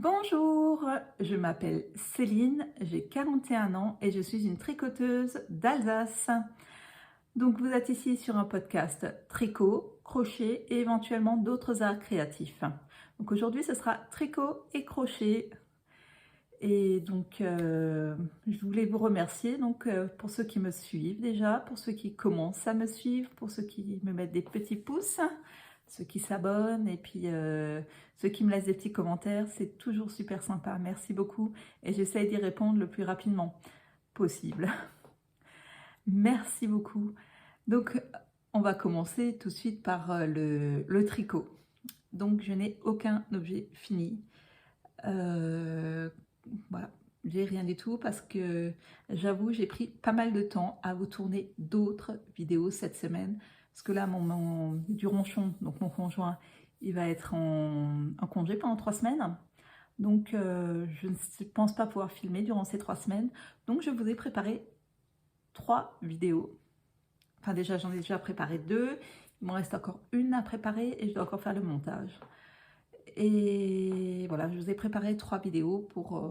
Bonjour, je m'appelle Céline, j'ai 41 ans et je suis une tricoteuse d'Alsace. Donc vous êtes ici sur un podcast tricot, crochet et éventuellement d'autres arts créatifs. Donc aujourd'hui ce sera tricot et crochet. Et donc je voulais vous remercier pour ceux qui me suivent déjà, pour ceux qui commencent à me suivre, pour ceux qui me mettent des petits pouces, ceux qui s'abonnent et puis ceux qui me laissent des petits commentaires. C'est toujours super sympa, merci beaucoup et j'essaye d'y répondre le plus rapidement possible. Merci beaucoup. Donc on va commencer tout de suite par le tricot. Donc je n'ai aucun objet fini. Voilà, j'ai rien du tout parce que j'avoue j'ai pris pas mal de temps à vous tourner d'autres vidéos cette semaine parce que là mon Duronchon, donc mon conjoint, il va être en congé pendant 3 semaines, donc je ne pense pas pouvoir filmer durant ces 3 semaines, donc je vous ai préparé 3 vidéos. Enfin déjà j'en ai déjà préparé 2, il m'en reste encore une à préparer et je dois encore faire le montage. Et voilà, je vous ai préparé 3 vidéos pour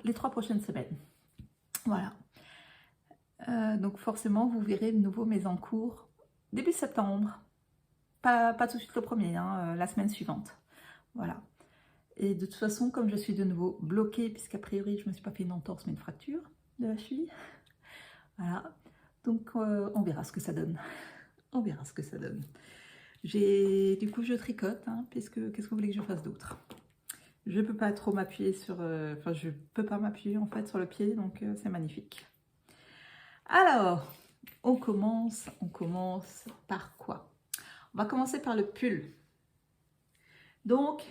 les 3 prochaines semaines. Voilà. Donc forcément, vous verrez de nouveau mes encours début septembre. Pas tout de suite le premier, hein, la semaine suivante. Voilà. Et de toute façon, comme je suis de nouveau bloquée, puisqu'a priori, je ne me suis pas fait une entorse, mais une fracture de la cheville. Voilà. Donc on verra ce que ça donne. On verra ce que ça donne. Du coup, je tricote, hein, puisque qu'est-ce que vous voulez que je fasse d'autre? Je peux pas trop m'appuyer sur... Enfin, je peux pas m'appuyer en fait sur le pied, donc c'est magnifique. Alors, on commence par quoi? On va commencer par le pull. Donc,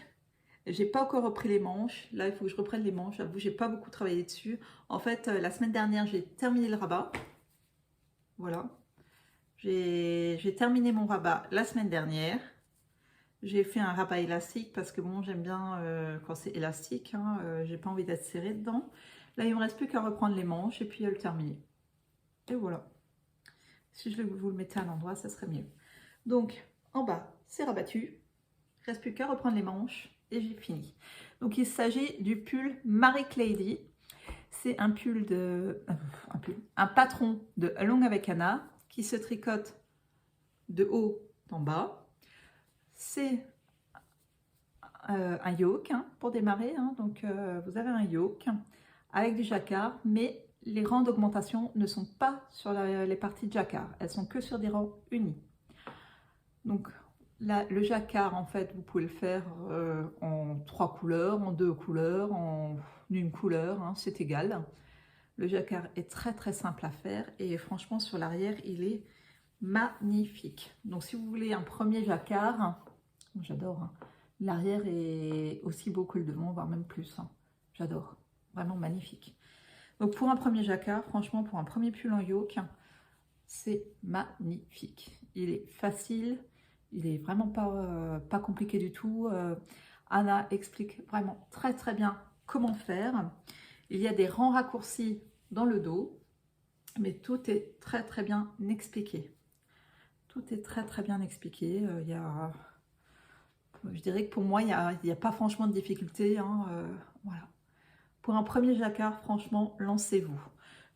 j'ai pas encore repris les manches. Là, il faut que je reprenne les manches. J'avoue, j'ai pas beaucoup travaillé dessus. En fait, la semaine dernière, j'ai terminé le rabat. Voilà. J'ai terminé mon rabat la semaine dernière. J'ai fait un rabat élastique parce que bon, j'aime bien quand c'est élastique, hein, j'ai pas envie d'être serrée dedans. Là, il me reste plus qu'à reprendre les manches et puis à le terminer. Et voilà. Si je vous le mettais à l'endroit, ça serait mieux. Donc, en bas, c'est rabattu. Il ne reste plus qu'à reprendre les manches et j'ai fini. Donc, il s'agit du pull Marie Clady. C'est un pull un patron de Along avec Anna qui se tricote de haut en bas. C'est un yoke hein, pour démarrer, hein. Donc vous avez un yoke avec du jacquard, mais les rangs d'augmentation ne sont pas sur les parties de jacquard, elles sont que sur des rangs unis. Donc là, le jacquard, en fait, vous pouvez le faire en 3 couleurs, en 2 couleurs, en une couleur, hein, c'est égal. Le jacquard est très très simple à faire et franchement sur l'arrière il est magnifique. Donc si vous voulez un premier jacquard, j'adore, hein. L'arrière est aussi beau que le devant, voire même plus, hein. J'adore, vraiment magnifique. Donc pour un premier jacquard, franchement pour un premier pull en yoke, c'est magnifique. Il est facile, il est vraiment pas compliqué du tout. Anna explique vraiment très très bien comment faire. Il y a des rangs raccourcis dans le dos, mais tout est très très bien expliqué. Tout est très très bien expliqué. Je dirais que pour moi, il n'y a pas franchement de difficulté, hein, voilà. Pour un premier jacquard, franchement, lancez-vous.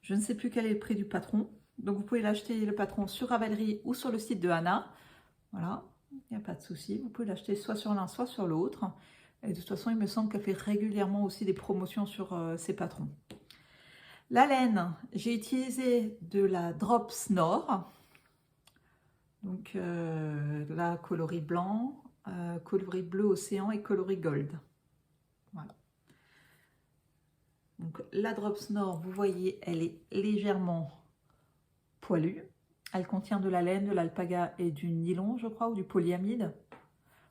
Je ne sais plus quel est le prix du patron. Donc vous pouvez l'acheter le patron sur Ravelry ou sur le site de Anna. Voilà, il n'y a pas de souci. Vous pouvez l'acheter soit sur l'un, soit sur l'autre. Et de toute façon, il me semble qu'elle fait régulièrement aussi des promotions sur ses patrons. La laine, j'ai utilisé de la Drops Nord. Donc là, coloris blanc, coloris bleu océan et coloris gold. Voilà. Donc la Drops Nord, vous voyez, elle est légèrement poilue. Elle contient de la laine, de l'alpaga et du nylon, je crois, ou du polyamide.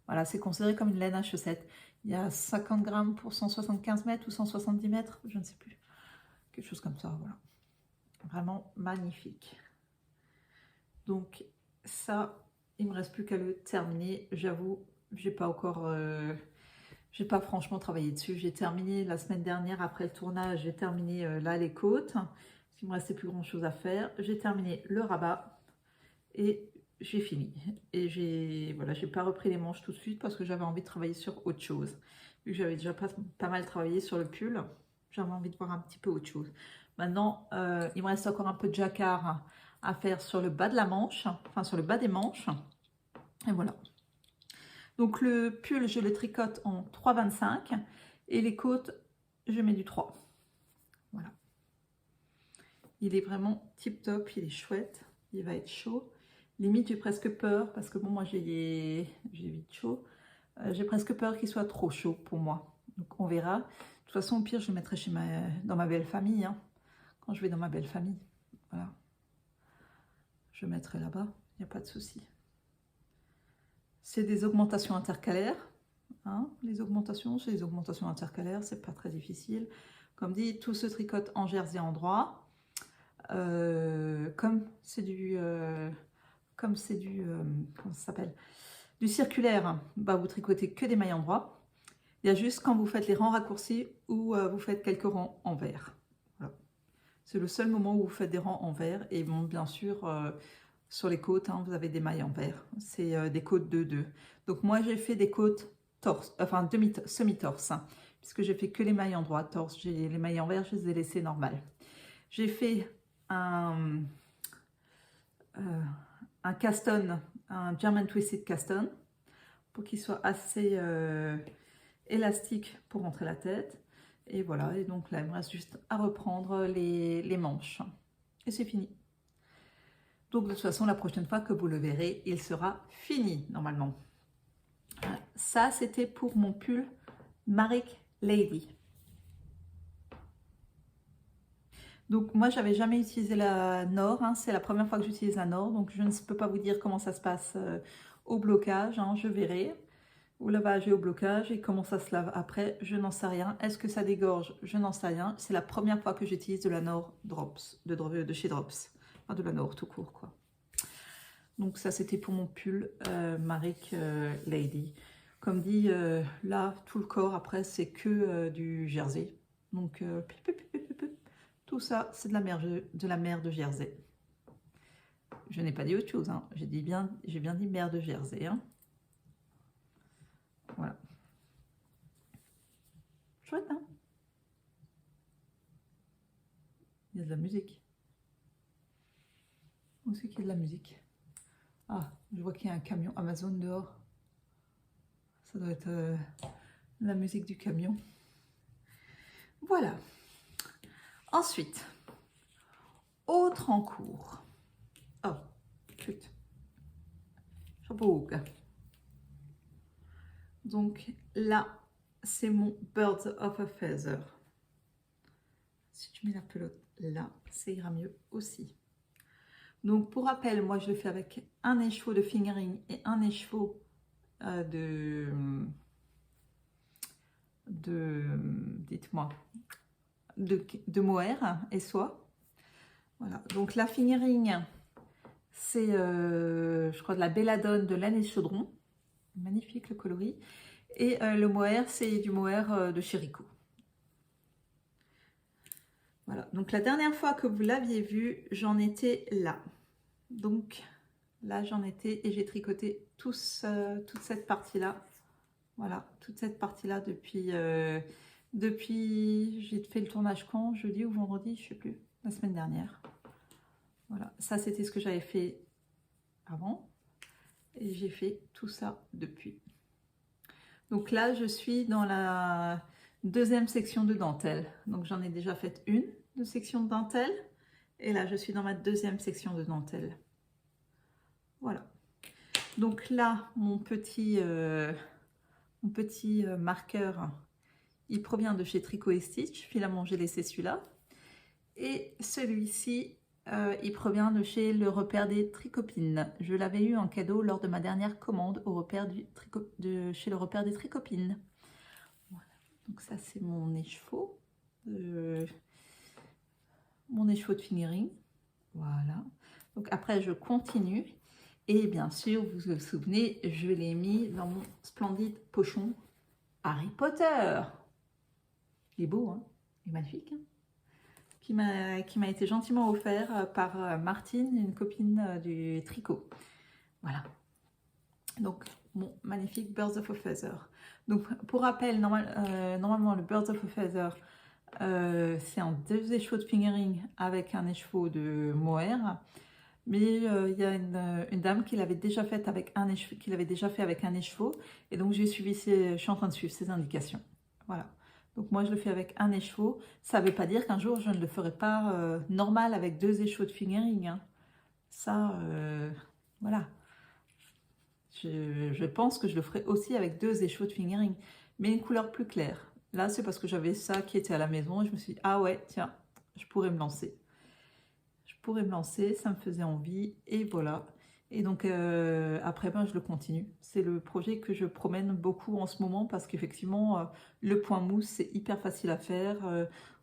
Voilà, c'est considéré comme une laine à chaussettes. Il y a 50 grammes pour 175 mètres ou 170 mètres, je ne sais plus. Quelque chose comme ça, voilà. Vraiment magnifique. Donc ça, il me reste plus qu'à le terminer. J'avoue, j'ai pas encore... j'ai pas franchement travaillé dessus. J'ai terminé la semaine dernière, après le tournage, j'ai terminé là les côtes. Il me restait plus grand chose à faire. J'ai terminé le rabat et j'ai fini. Et j'ai pas repris les manches tout de suite parce que j'avais envie de travailler sur autre chose. vu que j'avais déjà pas mal travaillé sur le pull, j'avais envie de voir un petit peu autre chose. Maintenant, il me reste encore un peu de jacquard à faire sur le bas de la manche, enfin sur le bas des manches. Et voilà. Donc le pull, je le tricote en 3,25 et les côtes, je mets du 3. Voilà. Il est vraiment tip top, il est chouette, il va être chaud. Limite, j'ai presque peur parce que bon, moi j'ai vite chaud. J'ai presque peur qu'il soit trop chaud pour moi. Donc on verra. De toute façon, au pire, je le mettrai dans ma belle famille. Hein. Quand je vais dans ma belle famille. Voilà. Je le mettrai là-bas, il n'y a pas de souci. C'est des augmentations intercalaires. Hein. Les augmentations, c'est des augmentations intercalaires, c'est pas très difficile. Comme dit, tout se tricote en jersey endroit. Comme c'est du comment ça s'appelle, du circulaire, bah vous tricotez que des mailles endroit. Il y a juste quand vous faites les rangs raccourcis ou vous faites quelques rangs envers. Voilà. C'est le seul moment où vous faites des rangs envers. Et bon, bien sûr, sur les côtes, hein, vous avez des mailles envers. C'est des côtes 2-2. Donc moi, j'ai fait des côtes torse, enfin semi-torse, hein, puisque j'ai fait que les mailles endroit. Torse, les mailles envers, je les ai laissées normales. J'ai fait un caston, un German Twisted Caston, pour qu'il soit assez élastique pour rentrer la tête. Et voilà, et donc là, il me reste juste à reprendre les manches. Et c'est fini. Donc de toute façon, la prochaine fois que vous le verrez, il sera fini, normalement. Voilà. Ça, c'était pour mon pull Marik Lady. Donc moi, j'avais jamais utilisé la Nord, hein. C'est la première fois que j'utilise la Nord, donc je ne peux pas vous dire comment ça se passe au blocage, hein. Je verrai au lavage et au blocage et comment ça se lave après, je n'en sais rien. Est-ce que ça dégorge? Je n'en sais rien. C'est la première fois que j'utilise de la Nord Drops, de chez Drops, enfin de la Nord tout court quoi. Donc ça c'était pour mon pull Marik Lady. Comme dit, là tout le corps après c'est que du jersey, donc tout ça, c'est de la mer de Jersey. Je n'ai pas dit autre chose, hein. J'ai bien dit mer de Jersey. Hein. Voilà. Chouette, hein. Il y a de la musique. Où c'est qu'il y a de la musique? Ah, je vois qu'il y a un camion Amazon dehors. Ça doit être la musique du camion. Voilà. Ensuite, autre en cours. Oh, chut. Chapeau. Donc là, c'est mon Birds of a Feather. Si tu mets la pelote là, ça ira mieux aussi. Donc pour rappel, moi je le fais avec un écheveau de fingering et un écheveau dites-moi, de mohair et soie. Voilà, donc la fingering, c'est je crois de la belladone de l'année chaudron. Magnifique le coloris. Et le mohair, c'est du mohair de chez Rico. Voilà, donc la dernière fois que vous l'aviez vu, j'en étais là. Donc là, j'en étais et j'ai tricoté toute cette partie-là. Voilà, toute cette partie-là depuis j'ai fait le tournage quand? Jeudi ou vendredi, je ne sais plus, la semaine dernière. Voilà, ça c'était ce que j'avais fait avant. Et j'ai fait tout ça depuis. Donc là, je suis dans la deuxième section de dentelle. Donc j'en ai déjà fait une de section de dentelle. Et là, je suis dans ma deuxième section de dentelle. Voilà. Donc là, mon petit marqueur, il provient de chez Tricot et Stitch. Finalement, j'ai laissé celui-là. Et celui-ci, il provient de chez Le Repère des Tricopines. Je l'avais eu en cadeau lors de ma dernière commande au repère chez Le Repère des Tricopines. Voilà. Donc ça, c'est mon écheveau. Mon écheveau de fingering. Voilà. Donc après, je continue. Et bien sûr, vous vous souvenez, je l'ai mis dans mon splendide pochon Harry Potter. Il est beau, hein? Il est magnifique, hein? Qui m'a été gentiment offert par Martine, une copine du tricot. Voilà. Donc, mon magnifique Birds of a Feather. Donc, pour rappel, normalement, le Birds of a Feather, c'est en 2 écheveaux de fingering avec un écheveau de mohair. Mais il y a une dame qui l'avait déjà fait avec un écheveau. Et donc, je suis en train de suivre ses indications. Voilà. Donc, moi, je le fais avec un écheveau. Ça ne veut pas dire qu'un jour, je ne le ferai pas normal avec 2 écheveaux de fingering, hein. Ça, voilà. Je pense que je le ferai aussi avec 2 écheveaux de fingering, mais une couleur plus claire. Là, c'est parce que j'avais ça qui était à la maison et je me suis dit, ah ouais, tiens, je pourrais me lancer. Je pourrais me lancer, ça me faisait envie et voilà. Et donc, après, ben, je le continue. C'est le projet que je promène beaucoup en ce moment parce qu'effectivement, le point mousse, c'est hyper facile à faire.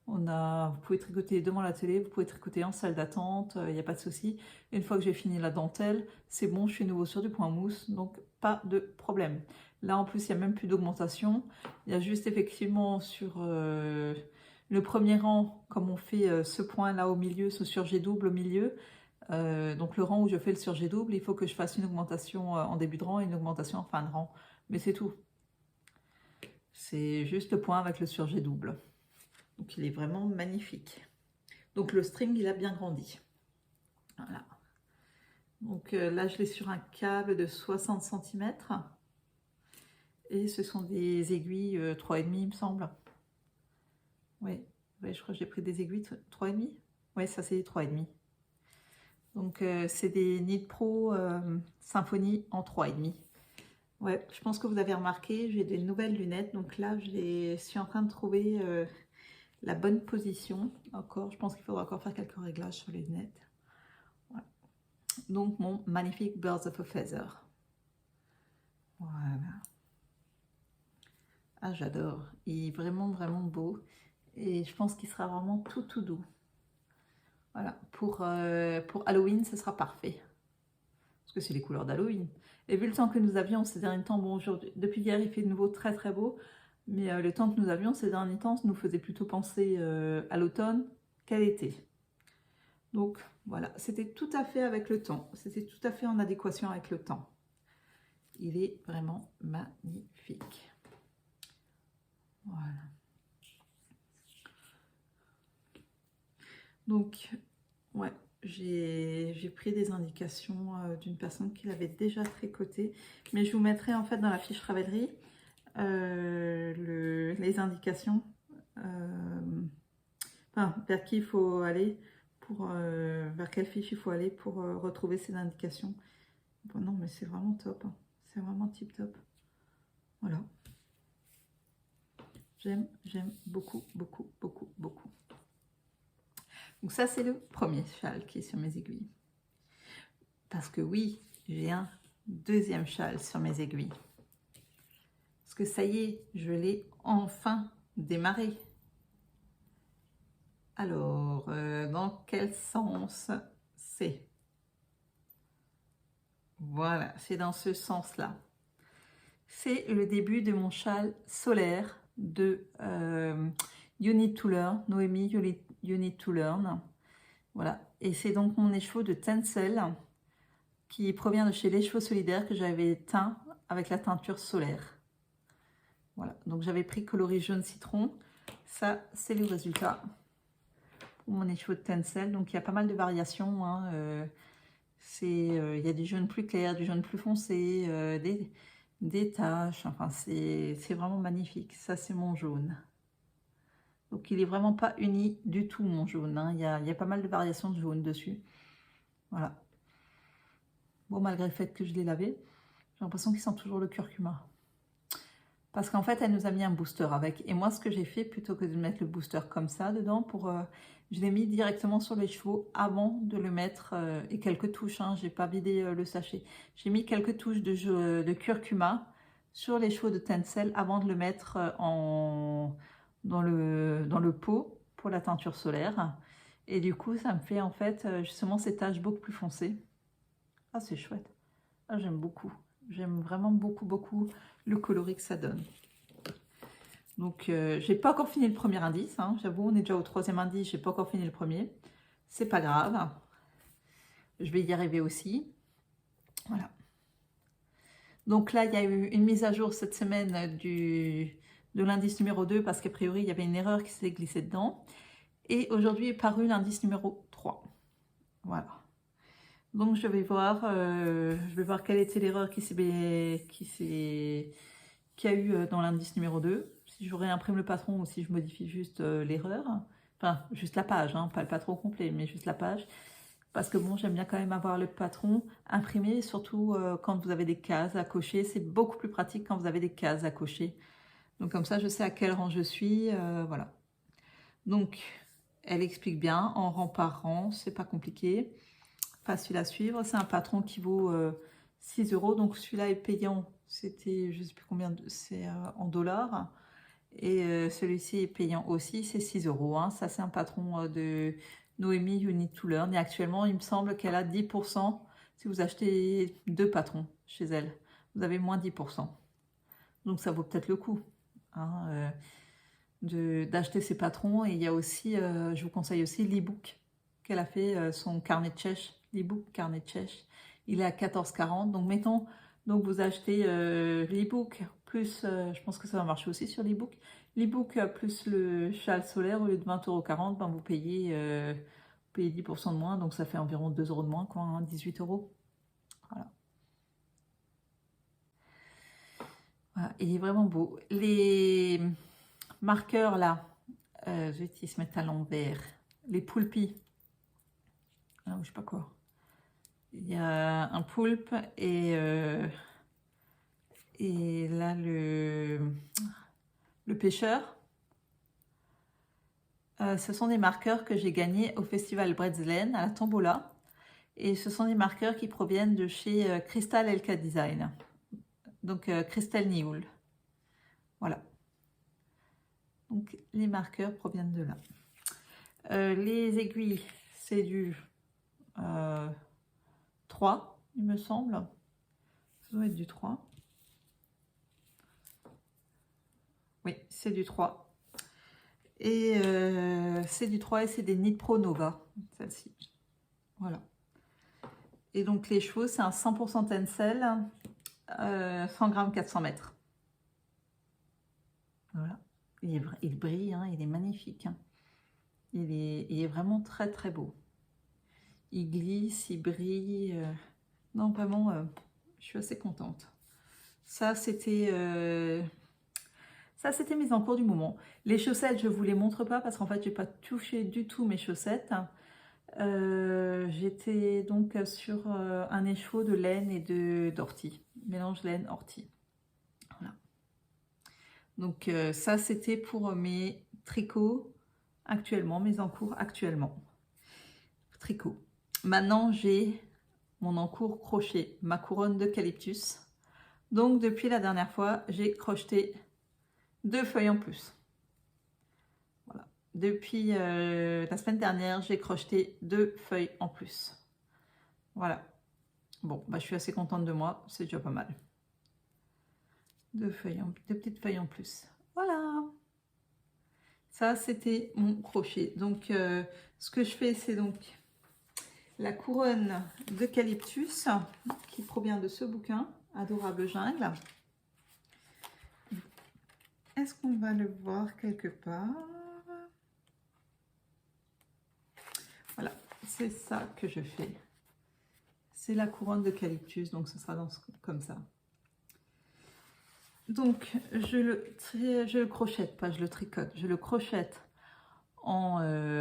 Vous pouvez tricoter devant la télé, vous pouvez tricoter en salle d'attente, il n'y a pas de souci. Une fois que j'ai fini la dentelle, c'est bon, je suis nouveau sur du point mousse, donc pas de problème. Là, en plus, il n'y a même plus d'augmentation. Il y a juste effectivement sur le premier rang, comme on fait ce point là au milieu, ce surjet double au milieu, donc le rang où je fais le surjet double, il faut que je fasse une augmentation en début de rang et une augmentation en fin de rang. Mais c'est tout. C'est juste le point avec le surjet double. Donc il est vraiment magnifique. Donc le string, il a bien grandi. Voilà. Donc là, je l'ai sur un câble de 60 cm. Et ce sont des aiguilles 3,5, il me semble. Oui, ouais, je crois que j'ai pris des aiguilles 3,5. Oui, ça c'est 3,5. Donc c'est des Knit Pro Symfony en 3,5. Ouais, je pense que vous avez remarqué, j'ai des nouvelles lunettes. Donc là, je suis en train de trouver la bonne position. Encore, je pense qu'il faudra encore faire quelques réglages sur les lunettes. Ouais. Donc mon magnifique Birds of a Feather. Voilà. Ah, j'adore. Il est vraiment, vraiment beau. Et je pense qu'il sera vraiment tout doux. Voilà. Pour Halloween, ce sera parfait. Parce que c'est les couleurs d'Halloween. Et vu le temps que nous avions ces derniers temps, bon, depuis hier, il fait de nouveau très, très beau. Mais le temps que nous avions ces derniers temps, ça nous faisait plutôt penser à l'automne qu'à l'été. Donc, voilà. C'était tout à fait avec le temps. C'était tout à fait en adéquation avec le temps. Il est vraiment magnifique. Voilà. Donc, ouais, j'ai pris des indications d'une personne qui l'avait déjà tricoté. Mais je vous mettrai en fait dans la fiche Ravelry les indications. Enfin, vers qui il faut aller vers quelle fiche il faut aller pour retrouver ces indications. Bon, non, mais c'est vraiment top. Hein. C'est vraiment tip top. Voilà. J'aime beaucoup, beaucoup, beaucoup, beaucoup. Donc ça, c'est le premier châle qui est sur mes aiguilles. Parce que oui, j'ai un deuxième châle sur mes aiguilles. Parce que ça y est, je l'ai enfin démarré. Alors, dans quel sens c'est? Voilà, c'est dans ce sens-là. C'est le début de mon châle solaire de You Need to Learn, Noémie You Need to Learn. Voilà, et c'est donc mon écheveau de Tencel qui provient de chez l'écheveau solidaire que j'avais teint avec la teinture solaire. Voilà, donc j'avais pris coloris jaune citron. Ça, c'est le résultat pour mon écheveau de Tencel. Donc il y a pas mal de variations. Hein. Il y a du jaune plus clair, du jaune plus foncé, des taches. Enfin, c'est vraiment magnifique. Ça, c'est mon jaune. Donc il n'est vraiment pas uni du tout, mon jaune. Hein. Il y a pas mal de variations de jaune dessus. Voilà. Bon, malgré le fait que je l'ai lavé, j'ai l'impression qu'il sent toujours le curcuma. Parce qu'en fait, elle nous a mis un booster avec. Et moi, ce que j'ai fait, plutôt que de mettre le booster comme ça dedans, je l'ai mis directement sur les chevaux avant de le mettre. Et quelques touches, hein, j'ai pas vidé le sachet. J'ai mis quelques touches de curcuma sur les chevaux de Tencel avant de le mettre dans le pot pour la teinture solaire. Et du coup, ça me fait en fait justement ces taches beaucoup plus foncées. Ah, c'est chouette. Ah, j'aime beaucoup. J'aime vraiment beaucoup, beaucoup le coloris que ça donne. Donc, j'ai pas encore fini le premier indice. Hein. J'avoue, on est déjà au 3e indice. J'ai pas encore fini le premier. C'est pas grave. Je vais y arriver aussi. Voilà. Donc là, il y a eu une mise à jour cette semaine de l'indice numéro 2 parce qu'a priori, il y avait une erreur qui s'est glissée dedans. Et aujourd'hui est paru l'indice numéro 3. Voilà. Donc je vais voir quelle était l'erreur qui a eu dans l'indice numéro 2. Si je réimprime le patron ou si je modifie juste l'erreur. Enfin, juste la page, hein, pas le patron complet, mais juste la page. Parce que bon, j'aime bien quand même avoir le patron imprimé, surtout quand vous avez des cases à cocher. C'est beaucoup plus pratique quand vous avez des cases à cocher. Donc comme ça, je sais à quel rang je suis. Voilà. Donc, elle explique bien en rang par rang, c'est pas compliqué. Facile à suivre. C'est un patron qui vaut 6 €. Donc celui-là est payant. C'était, je sais plus combien, c'est en dollars. Et celui-ci est payant aussi, c'est 6 €. Hein. Ça, c'est un patron de Noémie You Need to Learn. Et actuellement, il me semble qu'elle a 10% si vous achetez 2 patrons chez elle. Vous avez moins 10%. Donc, ça vaut peut-être le coup hein, d'acheter ces patrons. Et il y a aussi, je vous conseille aussi l'e-book qu'elle a fait, son carnet de chèche. L'e-book carnet de chèche. Il est à 14,40 €. Donc, mettons, donc vous achetez l'e-book plus, je pense que ça va marcher aussi sur l'e-book. L'e-book plus le châle solaire, au lieu de 20,40 €, ben vous payez 10% de moins. Donc, ça fait environ 2 € de moins, quoi, hein, 18 €. Voilà. Voilà. Il est vraiment beau. Les marqueurs, là, je vais essayer de se mettre à l'envers. Les poulpis. Ah, je sais pas quoi. Il y a un poulpe et là le pêcheur. Ce sont des marqueurs que j'ai gagnés au festival Bretzelen à la Tombola. Et ce sont des marqueurs qui proviennent de chez Crystal LK Design. Donc Crystal Nioul. Voilà. Donc les marqueurs proviennent de là. Les aiguilles, c'est du 3, il me semble. Ça doit être du 3. Oui, c'est du 3. Et c'est du 3 et c'est des Nit Pro Nova, celle-ci. Voilà. Et donc les chevaux, c'est un 100% Tencel, 100 grammes, 400 mètres. Voilà. Il brille, hein, il est magnifique. Hein. Il est vraiment très très beau. Il glisse, il brille. Non, vraiment, je suis assez contente. Ça, c'était mes encours du moment. Les chaussettes, je ne vous les montre pas parce qu'en fait, je n'ai pas touché du tout mes chaussettes. J'étais donc sur un écheveau de laine et d'ortie. Mélange laine-ortie. Voilà. Donc ça, c'était pour mes tricots actuellement, mes encours actuellement. Tricot. Maintenant, j'ai mon encours crochet, ma couronne d'eucalyptus. Donc, depuis la dernière fois, j'ai crocheté 2 feuilles en plus. Voilà. Depuis la semaine dernière, j'ai crocheté 2 feuilles en plus. Voilà. Bon, bah, je suis assez contente de moi, c'est déjà pas mal. 2 petites feuilles en plus. Voilà. Ça, c'était mon crochet. Donc, ce que je fais, c'est donc la couronne d'eucalyptus qui provient de ce bouquin, Adorable Jungle. Est-ce qu'on va le voir quelque part? Voilà, c'est ça que je fais. C'est la couronne d'eucalyptus, donc ce sera comme ça. Donc, je le crochette, pas je le tricote, je le crochette en...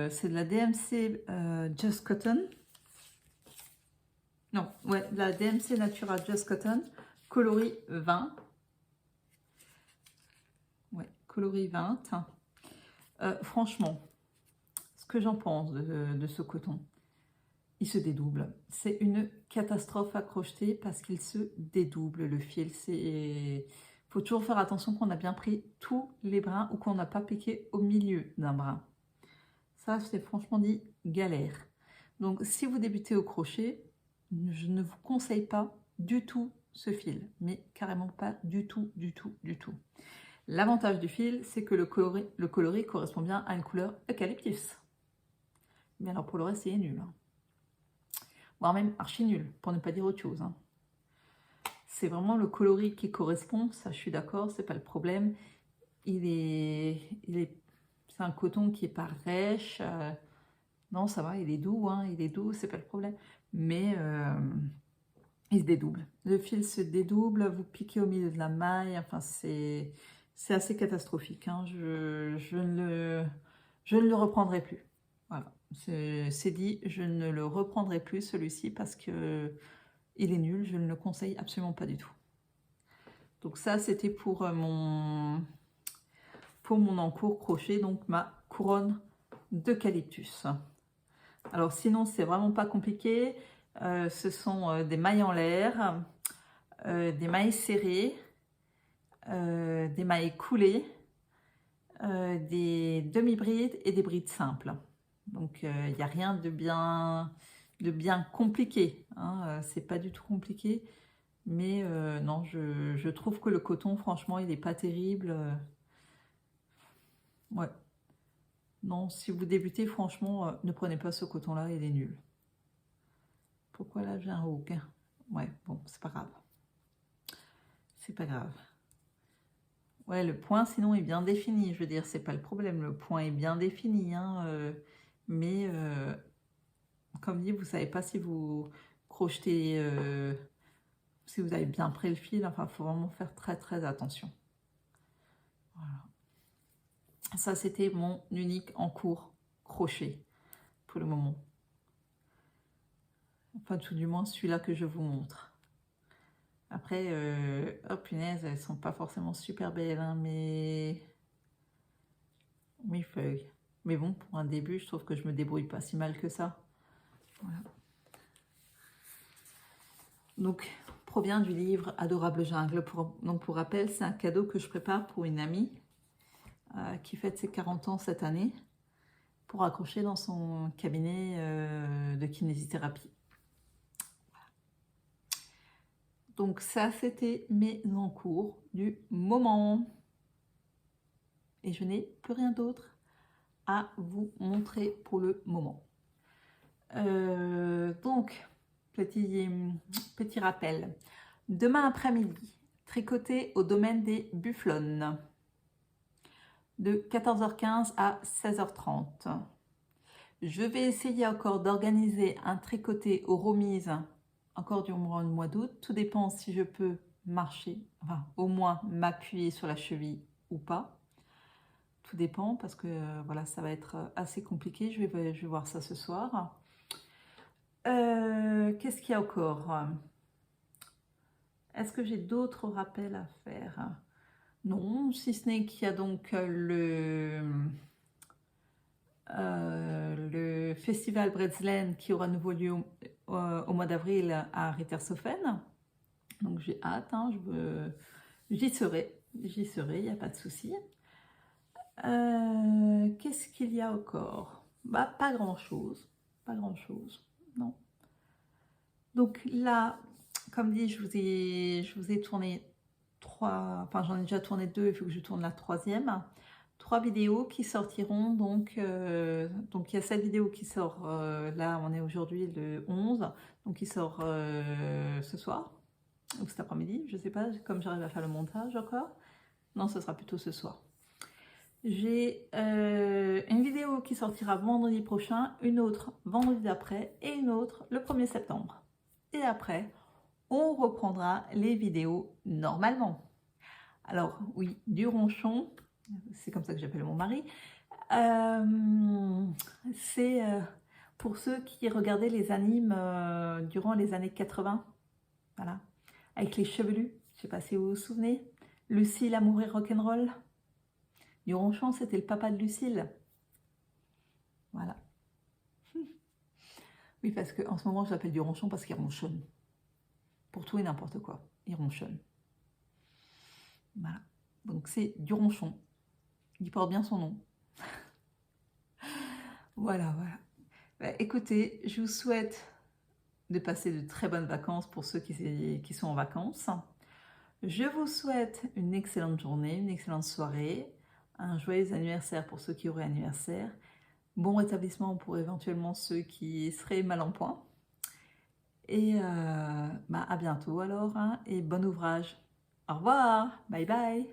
c'est de la DMC Just Cotton. Non, ouais, de la DMC Natura Just Cotton, coloris 20. Ouais, coloris 20. Franchement, ce que j'en pense de ce coton, il se dédouble. C'est une catastrophe à crocheter parce qu'il se dédouble le fil. Il faut toujours faire attention qu'on a bien pris tous les brins ou qu'on n'a pas piqué au milieu d'un brin. Ça, c'est franchement dit galère. Donc, si vous débutez au crochet, je ne vous conseille pas du tout ce fil, mais carrément pas du tout, du tout, du tout. L'avantage du fil, c'est que le coloris correspond bien à une couleur eucalyptus. Mais alors pour le reste, c'est nul. Hein. Voire même archi nul, pour ne pas dire autre chose. Hein. c'est vraiment le coloris qui correspond, ça je suis d'accord, c'est pas le problème. C'est un coton qui est pas rêche, non ça va, il est doux, hein, il est doux, c'est pas le problème. Mais il se dédouble. Le fil se dédouble, vous piquez au milieu de la maille, enfin c'est assez catastrophique, hein. Je ne le reprendrai plus. Voilà, c'est dit, je ne le reprendrai plus celui-ci parce que il est nul, je ne le conseille absolument pas du tout. Donc ça c'était pour mon encours crochet, donc ma couronne d'eucalyptus. Alors sinon c'est vraiment pas compliqué, ce sont des mailles en l'air, des mailles serrées, des mailles coulées, des demi-brides et des brides simples. Donc il n'y a rien de bien compliqué, hein, c'est pas du tout compliqué, mais non, je trouve que le coton franchement il n'est pas terrible. Ouais. Non, si vous débutez, franchement, ne prenez pas ce coton-là, il est nul. Pourquoi là j'ai un hook? Ouais, bon, c'est pas grave. C'est pas grave. Ouais, le point, sinon, est bien défini. Je veux dire, c'est pas le problème. Le point est bien défini, hein, mais comme dit, vous savez pas si vous crochetez, si vous avez bien pris le fil. Enfin, il faut vraiment faire très très attention. Voilà. Ça, c'était mon unique encours crochet pour le moment. Enfin, tout du moins, celui-là que je vous montre. Après, oh punaise, elles sont pas forcément super belles, hein, mais mes feuilles. Mais bon, pour un début, je trouve que je me débrouille pas si mal que ça. Voilà. Donc, provient du livre Adorable Jungle. Donc, pour rappel, c'est un cadeau que je prépare pour une amie qui fête ses 40 ans cette année pour accrocher dans son cabinet de kinésithérapie. Donc ça, c'était mes encours du moment. Et je n'ai plus rien d'autre à vous montrer pour le moment. Donc, petit rappel. Demain après-midi, tricoter au domaine des bufflonnes. De 14h15 à 16h30. Je vais essayer encore d'organiser un tricoté aux remises encore durant le mois d'août. Tout dépend si je peux marcher, enfin au moins m'appuyer sur la cheville ou pas. Tout dépend parce que voilà, ça va être assez compliqué. Je vais voir ça ce soir. Qu'est-ce qu'il y a encore? Est-ce que j'ai d'autres rappels à faire? Non, si ce n'est qu'il y a donc le festival Bretzlen qui aura nouveau lieu au mois d'avril à Rittershofen. Donc j'ai hâte, hein, j'y serai, il n'y a pas de souci. Qu'est-ce qu'il y a encore? Bah, pas grand-chose, non. Donc là, comme dit, je vous ai tourné 3, enfin j'en ai déjà tourné 2, il faut que je tourne la 3e. 3 vidéos qui sortiront, donc il y a cette vidéo qui sort, là on est aujourd'hui le 11, donc qui sort ce soir, ou cet après-midi, je sais pas, comme j'arrive à faire le montage encore. Non, ce sera plutôt ce soir. J'ai une vidéo qui sortira vendredi prochain, une autre vendredi d'après, et une autre le 1er septembre. Et après, on reprendra les vidéos normalement. Alors oui, du ronchon, c'est comme ça que j'appelle mon mari, c'est pour ceux qui regardaient les animes durant les années 80, voilà, avec les chevelus, je ne sais pas si vous vous souvenez, Lucille, Amour et Rock'n'Roll. Du ronchon, c'était le papa de Lucille. Voilà. Oui, parce qu'en ce moment, je l'appelle du ronchon parce qu'il ronchonne. Pour tout et n'importe quoi, il ronchonne. Voilà. Donc c'est du ronchon. Il porte bien son nom. Voilà. Bah, écoutez, je vous souhaite de passer de très bonnes vacances pour ceux qui sont en vacances. Je vous souhaite une excellente journée, une excellente soirée, un joyeux anniversaire pour ceux qui auraient anniversaire, bon rétablissement pour éventuellement ceux qui seraient mal en point. Et à bientôt alors, hein, et bon ouvrage. Au revoir, bye bye.